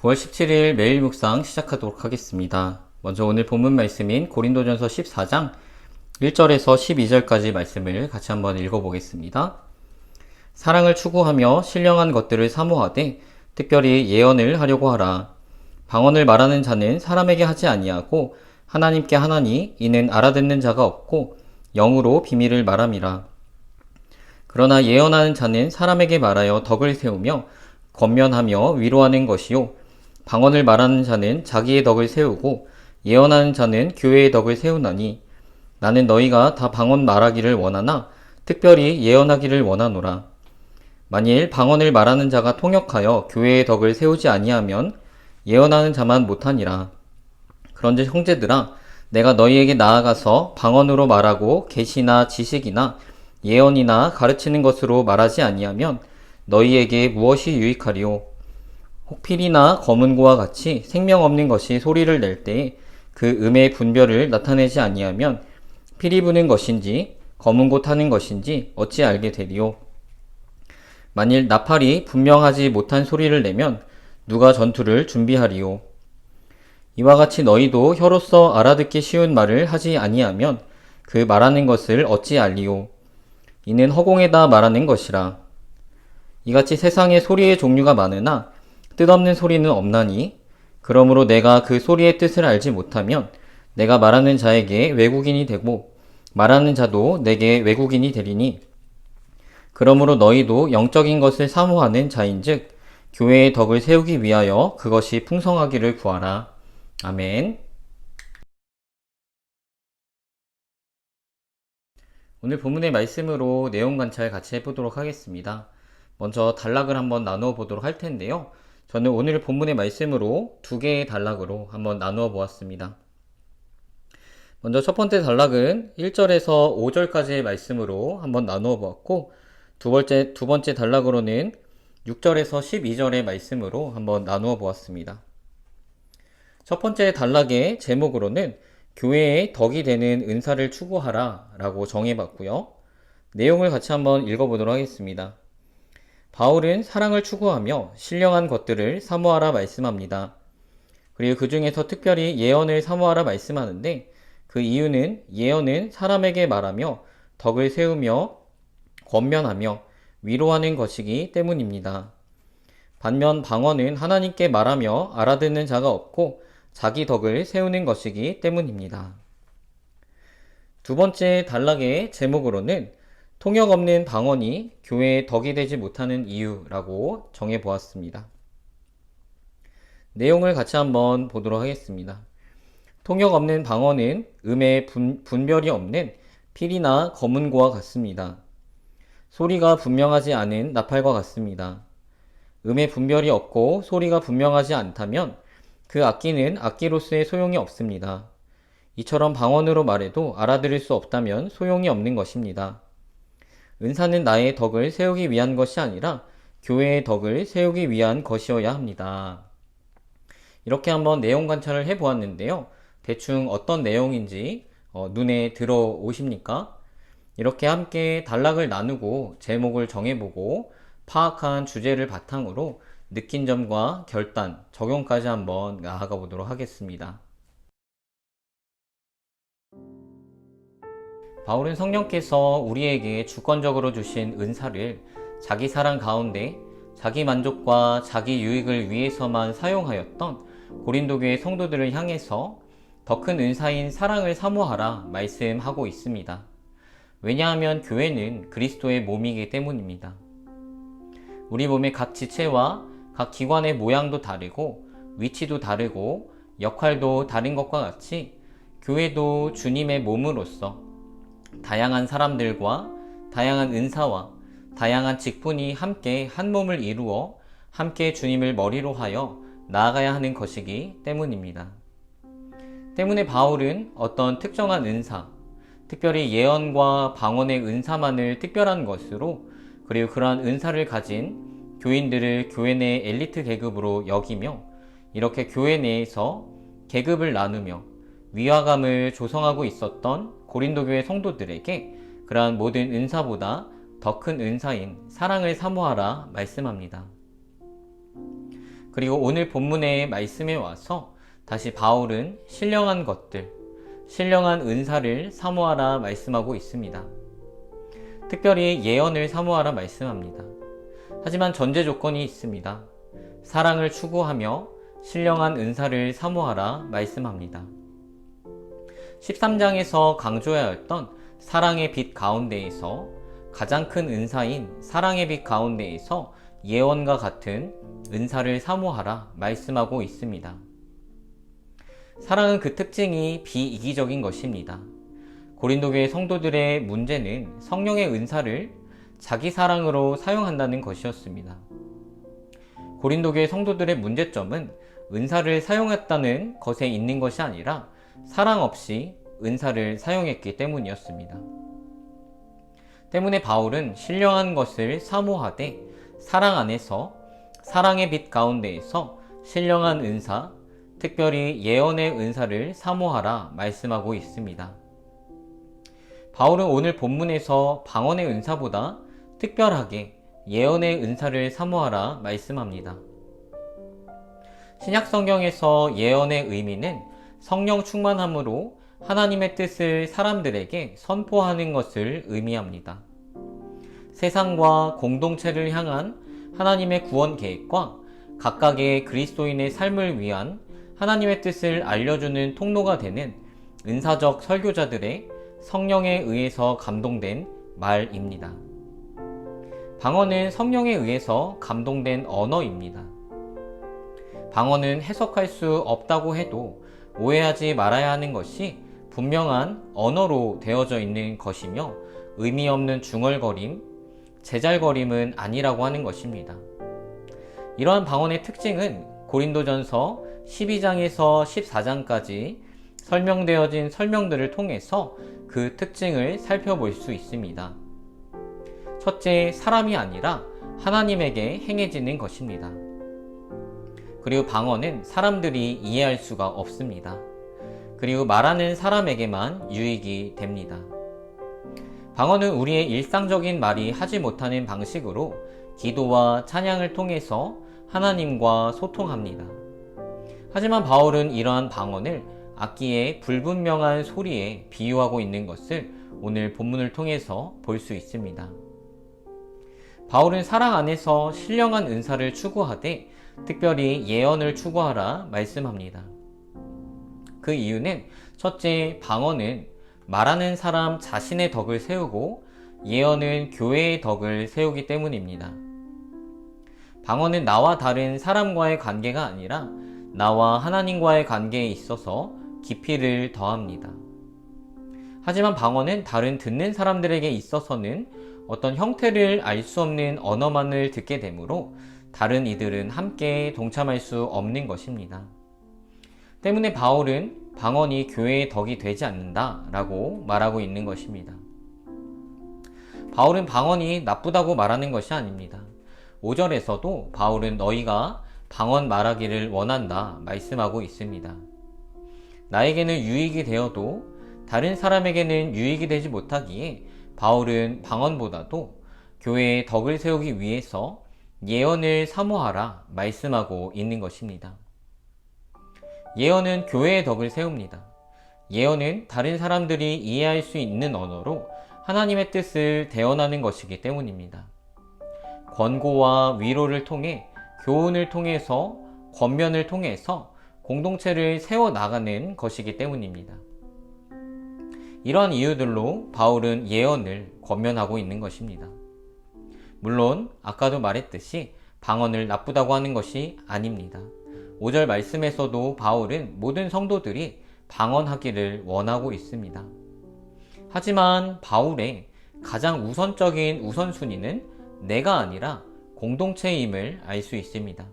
9월 17일 매일 묵상 시작하도록 하겠습니다. 먼저 오늘 본문 말씀인 고린도전서 14장 1절에서 12절까지 말씀을 같이 한번 읽어보겠습니다. 사랑을 추구하며 신령한 것들을 사모하되 특별히 예언을 하려고 하라. 방언을 말하는 자는 사람에게 하지 아니하고 하나님께 하나니 이는 알아듣는 자가 없고 영으로 비밀을 말함이라. 그러나 예언하는 자는 사람에게 말하여 덕을 세우며 권면하며 위로하는 것이요 방언을 말하는 자는 자기의 덕을 세우고 예언하는 자는 교회의 덕을 세우나니 나는 너희가 다 방언 말하기를 원하나 특별히 예언하기를 원하노라. 만일 방언을 말하는 자가 통역하여 교회의 덕을 세우지 아니하면 예언하는 자만 못하니라. 그런즉 형제들아 내가 너희에게 나아가서 방언으로 말하고 계시나 지식이나 예언이나 가르치는 것으로 말하지 아니하면 너희에게 무엇이 유익하리요? 혹필이나 검은고와 같이 생명 없는 것이 소리를 낼 때에 그 음의 분별을 나타내지 아니하면 피리 부는 것인지 검은고 타는 것인지 어찌 알게 되리요? 만일 나팔이 분명하지 못한 소리를 내면 누가 전투를 준비하리요? 이와 같이 너희도 혀로서 알아듣기 쉬운 말을 하지 아니하면 그 말하는 것을 어찌 알리요? 이는 허공에다 말하는 것이라. 이같이 세상에 소리의 종류가 많으나 뜻없는 소리는 없나니 그러므로 내가 그 소리의 뜻을 알지 못하면 내가 말하는 자에게 외국인이 되고 말하는 자도 내게 외국인이 되리니 그러므로 너희도 영적인 것을 사모하는 자인즉 교회의 덕을 세우기 위하여 그것이 풍성하기를 구하라. 아멘. 오늘 본문의 말씀으로 내용 관찰 같이 해보도록 하겠습니다. 먼저 단락을 한번 나누어 보도록 할 텐데요. 저는 오늘 본문의 말씀으로 두 개의 단락으로 한번 나누어 보았습니다. 먼저 첫 번째 단락은 1절에서 5절까지의 말씀으로 한번 나누어 보았고 두 번째 단락으로는 6절에서 12절의 말씀으로 한번 나누어 보았습니다. 첫 번째 단락의 제목으로는 교회의 덕이 되는 은사를 추구하라 라고 정해봤고요. 내용을 같이 한번 읽어보도록 하겠습니다. 바울은 사랑을 추구하며 신령한 것들을 사모하라 말씀합니다. 그리고 그 중에서 특별히 예언을 사모하라 말씀하는데 그 이유는 예언은 사람에게 말하며 덕을 세우며 권면하며 위로하는 것이기 때문입니다. 반면 방언은 하나님께 말하며 알아듣는 자가 없고 자기 덕을 세우는 것이기 때문입니다. 두 번째 단락의 제목으로는 통역 없는 방언이 교회의 덕이 되지 못하는 이유라고 정해보았습니다. 내용을 같이 한번 보도록 하겠습니다. 통역 없는 방언은 음의 분별이 없는 필이나 검은고와 같습니다. 소리가 분명하지 않은 나팔과 같습니다. 음의 분별이 없고 소리가 분명하지 않다면 그 악기는 악기로서의 소용이 없습니다. 이처럼 방언으로 말해도 알아들을 수 없다면 소용이 없는 것입니다. 은사는 나의 덕을 세우기 위한 것이 아니라 교회의 덕을 세우기 위한 것이어야 합니다. 이렇게 한번 내용 관찰을 해보았는데요. 대충 어떤 내용인지 눈에 들어오십니까? 이렇게 함께 단락을 나누고 제목을 정해보고 파악한 주제를 바탕으로 느낀 점과 결단, 적용까지 한번 나아가 보도록 하겠습니다. 바울은 성령께서 우리에게 주권적으로 주신 은사를 자기 사랑 가운데 자기 만족과 자기 유익을 위해서만 사용하였던 고린도 교회 성도들을 향해서 더 큰 은사인 사랑을 사모하라 말씀하고 있습니다. 왜냐하면 교회는 그리스도의 몸이기 때문입니다. 우리 몸의 각 지체와 각 기관의 모양도 다르고 위치도 다르고 역할도 다른 것과 같이 교회도 주님의 몸으로서 다양한 사람들과 다양한 은사와 다양한 직분이 함께 한 몸을 이루어 함께 주님을 머리로 하여 나아가야 하는 것이기 때문입니다. 때문에 바울은 어떤 특정한 은사, 특별히 예언과 방언의 은사만을 특별한 것으로 그리고 그러한 은사를 가진 교인들을 교회 내 엘리트 계급으로 여기며 이렇게 교회 내에서 계급을 나누며 위화감을 조성하고 있었던 고린도 교회 성도들에게 그러한 모든 은사보다 더 큰 은사인 사랑을 사모하라 말씀합니다. 그리고 오늘 본문의 말씀에 와서 다시 바울은 신령한 것들, 신령한 은사를 사모하라 말씀하고 있습니다. 특별히 예언을 사모하라 말씀합니다. 하지만 전제 조건이 있습니다. 사랑을 추구하며 신령한 은사를 사모하라 말씀합니다. 13장에서 강조하였던 사랑의 빛 가운데에서 가장 큰 은사인 사랑의 빛 가운데에서 예언과 같은 은사를 사모하라 말씀하고 있습니다. 사랑은 그 특징이 비이기적인 것입니다. 고린도교의 성도들의 문제는 성령의 은사를 자기 사랑으로 사용한다는 것이었습니다. 고린도교의 성도들의 문제점은 은사를 사용했다는 것에 있는 것이 아니라 사랑 없이 은사를 사용했기 때문이었습니다. 때문에 바울은 신령한 것을 사모하되 사랑 안에서 사랑의 빛 가운데에서 신령한 은사, 특별히 예언의 은사를 사모하라 말씀하고 있습니다. 바울은 오늘 본문에서 방언의 은사보다 특별하게 예언의 은사를 사모하라 말씀합니다. 신약 성경에서 예언의 의미는 성령 충만함으로 하나님의 뜻을 사람들에게 선포하는 것을 의미합니다. 세상과 공동체를 향한 하나님의 구원 계획과 각각의 그리스도인의 삶을 위한 하나님의 뜻을 알려주는 통로가 되는 은사적 설교자들의 성령에 의해서 감동된 말입니다. 방언은 성령에 의해서 감동된 언어입니다. 방언은 해석할 수 없다고 해도 오해하지 말아야 하는 것이 분명한 언어로 되어져 있는 것이며 의미 없는 중얼거림, 제잘거림은 아니라고 하는 것입니다. 이러한 방언의 특징은 고린도전서 12장에서 14장까지 설명되어진 설명들을 통해서 그 특징을 살펴볼 수 있습니다. 첫째, 사람이 아니라 하나님에게 행해지는 것입니다. 그리고 방언은 사람들이 이해할 수가 없습니다. 그리고 말하는 사람에게만 유익이 됩니다. 방언은 우리의 일상적인 말이 하지 못하는 방식으로 기도와 찬양을 통해서 하나님과 소통합니다. 하지만 바울은 이러한 방언을 악기의 불분명한 소리에 비유하고 있는 것을 오늘 본문을 통해서 볼 수 있습니다. 바울은 사랑 안에서 신령한 은사를 추구하되 특별히 예언을 추구하라 말씀합니다. 그 이유는 첫째, 방언은 말하는 사람 자신의 덕을 세우고 예언은 교회의 덕을 세우기 때문입니다. 방언은 나와 다른 사람과의 관계가 아니라 나와 하나님과의 관계에 있어서 깊이를 더합니다. 하지만 방언은 다른 듣는 사람들에게 있어서는 어떤 형태를 알 수 없는 언어만을 듣게 되므로 다른 이들은 함께 동참할 수 없는 것입니다. 때문에 바울은 방언이 교회의 덕이 되지 않는다라고 말하고 있는 것입니다. 바울은 방언이 나쁘다고 말하는 것이 아닙니다. 5절에서도 바울은 너희가 방언 말하기를 원한다 말씀하고 있습니다. 나에게는 유익이 되어도 다른 사람에게는 유익이 되지 못하기에 바울은 방언보다도 교회의 덕을 세우기 위해서 예언을 사모하라 말씀하고 있는 것입니다. 예언은 교회의 덕을 세웁니다. 예언은 다른 사람들이 이해할 수 있는 언어로 하나님의 뜻을 대언하는 것이기 때문입니다. 권고와 위로를 통해 교훈을 통해서 권면을 통해서 공동체를 세워나가는 것이기 때문입니다. 이러한 이유들로 바울은 예언을 권면하고 있는 것입니다. 물론 아까도 말했듯이 방언을 나쁘다고 하는 것이 아닙니다. 5절 말씀에서도 바울은 모든 성도들이 방언하기를 원하고 있습니다. 하지만 바울의 가장 우선적인 우선순위는 내가 아니라 공동체임을 알 수 있습니다.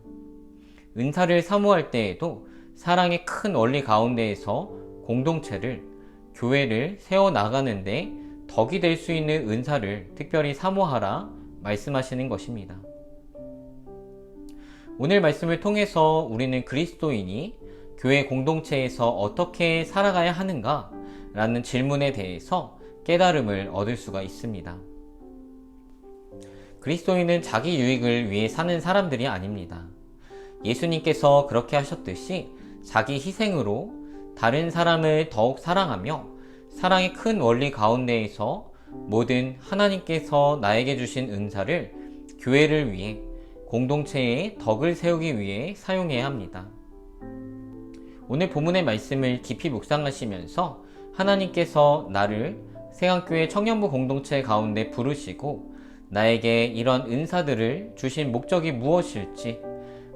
은사를 사모할 때에도 사랑의 큰 원리 가운데에서 공동체를, 교회를 세워나가는데 덕이 될 수 있는 은사를 특별히 사모하라 말씀하시는 것입니다. 오늘 말씀을 통해서 우리는 그리스도인이 교회 공동체에서 어떻게 살아가야 하는가 라는 질문에 대해서 깨달음을 얻을 수가 있습니다. 그리스도인은 자기 유익을 위해 사는 사람들이 아닙니다. 예수님께서 그렇게 하셨듯이 자기 희생으로 다른 사람을 더욱 사랑하며 사랑의 큰 원리 가운데에서 모든 하나님께서 나에게 주신 은사를 교회를 위해 공동체의 덕을 세우기 위해 사용해야 합니다. 오늘 본문의 말씀을 깊이 묵상하시면서 하나님께서 나를 세강교회 청년부 공동체 가운데 부르시고 나에게 이런 은사들을 주신 목적이 무엇일지,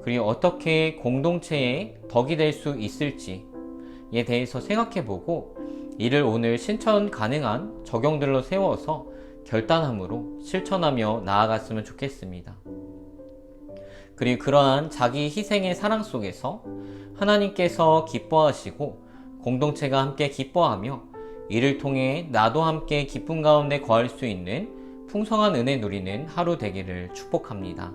그리고 어떻게 공동체의 덕이 될 수 있을지에 대해서 생각해보고 이를 오늘 실천 가능한 적용들로 세워서 결단함으로 실천하며 나아갔으면 좋겠습니다. 그리고 그러한 자기 희생의 사랑 속에서 하나님께서 기뻐하시고 공동체가 함께 기뻐하며 이를 통해 나도 함께 기쁨 가운데 거할 수 있는 풍성한 은혜 누리는 하루 되기를 축복합니다.